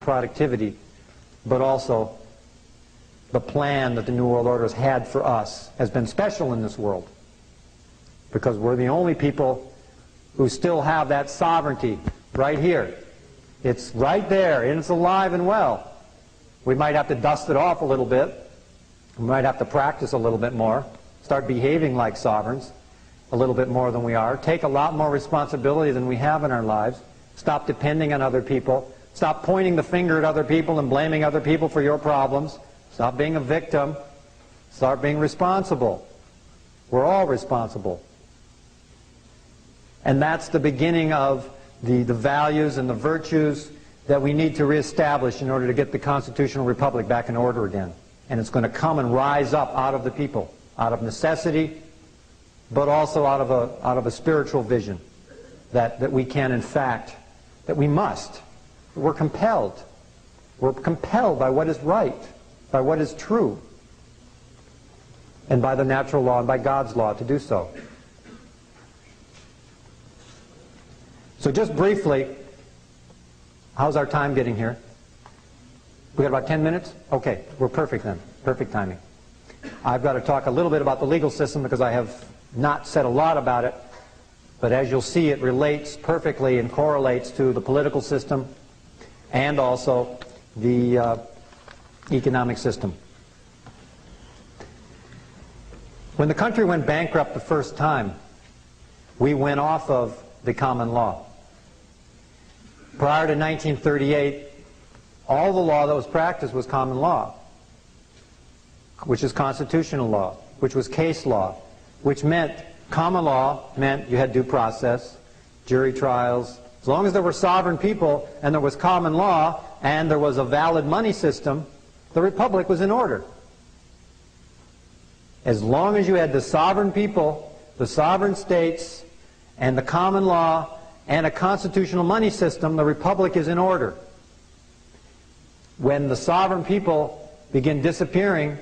productivity, but also the plan that the New World Order has had for us has been special in this world, because we're the only people who still have that sovereignty right here. It's right there, and it's alive and well. We might have to dust it off a little bit. We might have to practice a little bit more, start behaving like sovereigns a little bit more than we are, take a lot more responsibility than we have in our lives, stop depending on other people, stop pointing the finger at other people and blaming other people for your problems, stop being a victim, start being responsible. We're all responsible. And that's the beginning of the values and the virtues that we need to reestablish in order to get the constitutional republic back in order again. And it's going to come and rise up out of the people, out of necessity, but also out of a spiritual vision that we can, in fact, that we must. We're compelled. We're compelled by what is right, by what is true, and by the natural law and by God's law to do so. So just briefly, how's our time getting here? We got about 10 minutes? Okay, we're perfect then. Perfect timing. I've got to talk a little bit about the legal system because I have not said a lot about it, but as you'll see, it relates perfectly and correlates to the political system and also the economic system. When the country went bankrupt the first time, we went off of the common law. Prior to 1938, all the law that was practiced was common law, which is constitutional law, which was case law, which meant common law meant you had due process, jury trials. As long as there were sovereign people and there was common law and there was a valid money system, the republic was in order. As long as you had the sovereign people, the sovereign states, and the common law and a constitutional money system, the republic is in order. When the sovereign people begin disappearing,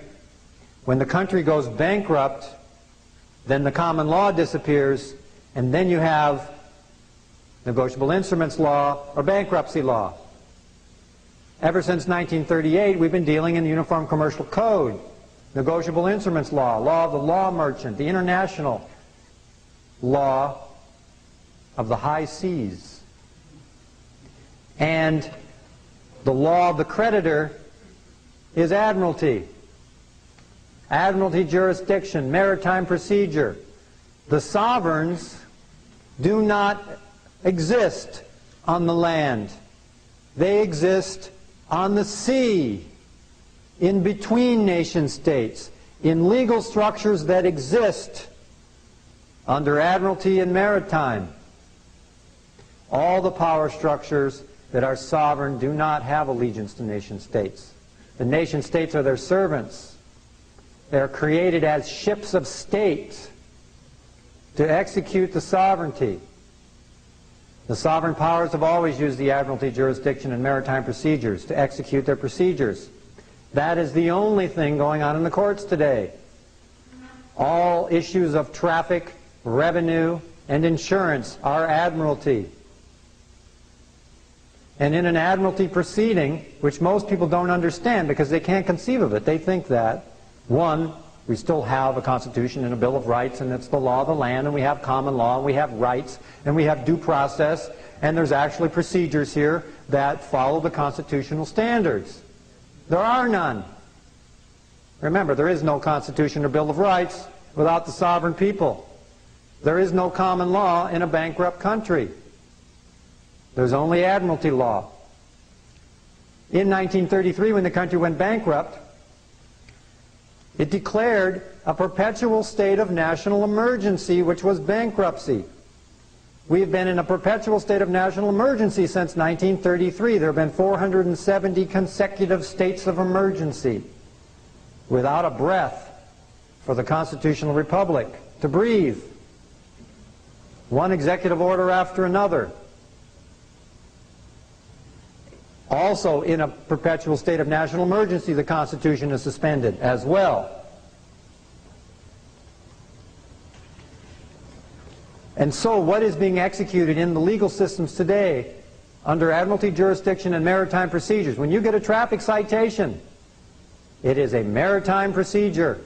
when the country goes bankrupt, then the common law disappears, and then you have negotiable instruments law or bankruptcy law. Ever since 1938, we've been dealing in the Uniform Commercial Code, negotiable instruments law, law of the law merchant, the international law of the high seas, and the law of the creditor is admiralty. Admiralty jurisdiction, maritime procedure. The sovereigns do not exist on the land. They exist on the sea, in between nation states, in legal structures that exist under admiralty and maritime. All the power structures that are sovereign do not have allegiance to nation states. The nation states are their servants. They're created as ships of state to execute the sovereignty. The sovereign powers have always used the admiralty jurisdiction and maritime procedures to execute their procedures. That is the only thing going on in the courts today. All issues of traffic, revenue, and insurance are admiralty. And in an admiralty proceeding, which most people don't understand because they can't conceive of it, they think that, one, we still have a Constitution and a Bill of Rights, and it's the law of the land, and we have common law, and we have rights, and we have due process, and there's actually procedures here that follow the constitutional standards. There are none. Remember, there is no Constitution or Bill of Rights without the sovereign people. There is no common law in a bankrupt country. There's only admiralty law. In 1933, when the country went bankrupt, it declared a perpetual state of national emergency, which was bankruptcy. We've been in a perpetual state of national emergency since 1933. There have been 470 consecutive states of emergency without a breath for the constitutional republic to breathe. One executive order after another. Also, in a perpetual state of national emergency, the Constitution is suspended as well. And so what is being executed in the legal systems today under Admiralty jurisdiction and maritime procedures. When you get a traffic citation, it is a maritime procedure.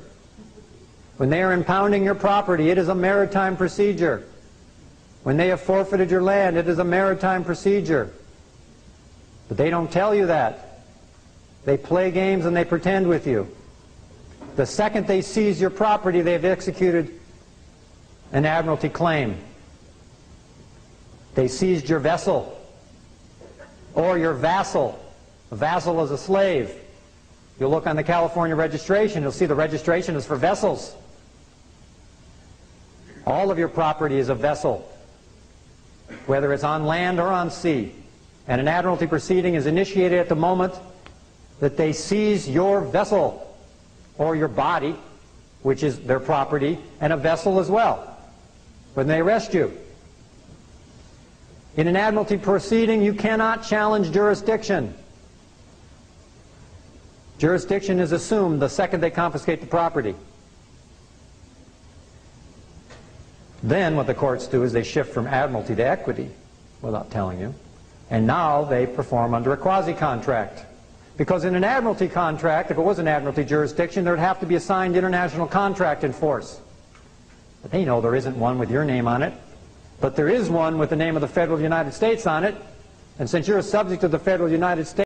When they are impounding your property, it is a maritime procedure. When they have forfeited your land, it is a maritime procedure. But they don't tell you that. They play games and they pretend with you. The second they seize your property, they've executed an Admiralty claim. They seized your vessel or your vassal. A vassal is a slave. You'll look on the California registration, you'll see the registration is for vessels. All of your property is a vessel, whether it's on land or on sea. And an Admiralty proceeding is initiated at the moment that they seize your vessel or your body, which is their property, and a vessel as well, when they arrest you. In an Admiralty proceeding, you cannot challenge jurisdiction. Jurisdiction is assumed the second they confiscate the property. Then what the courts do is they shift from Admiralty to equity, without telling you, and now they perform under a quasi-contract. Because in an Admiralty contract, if it was an Admiralty jurisdiction, there would have to be a signed international contract in force. But they know there isn't one with your name on it. But there is one with the name of the Federal United States on it. And since you're a subject of the Federal United States,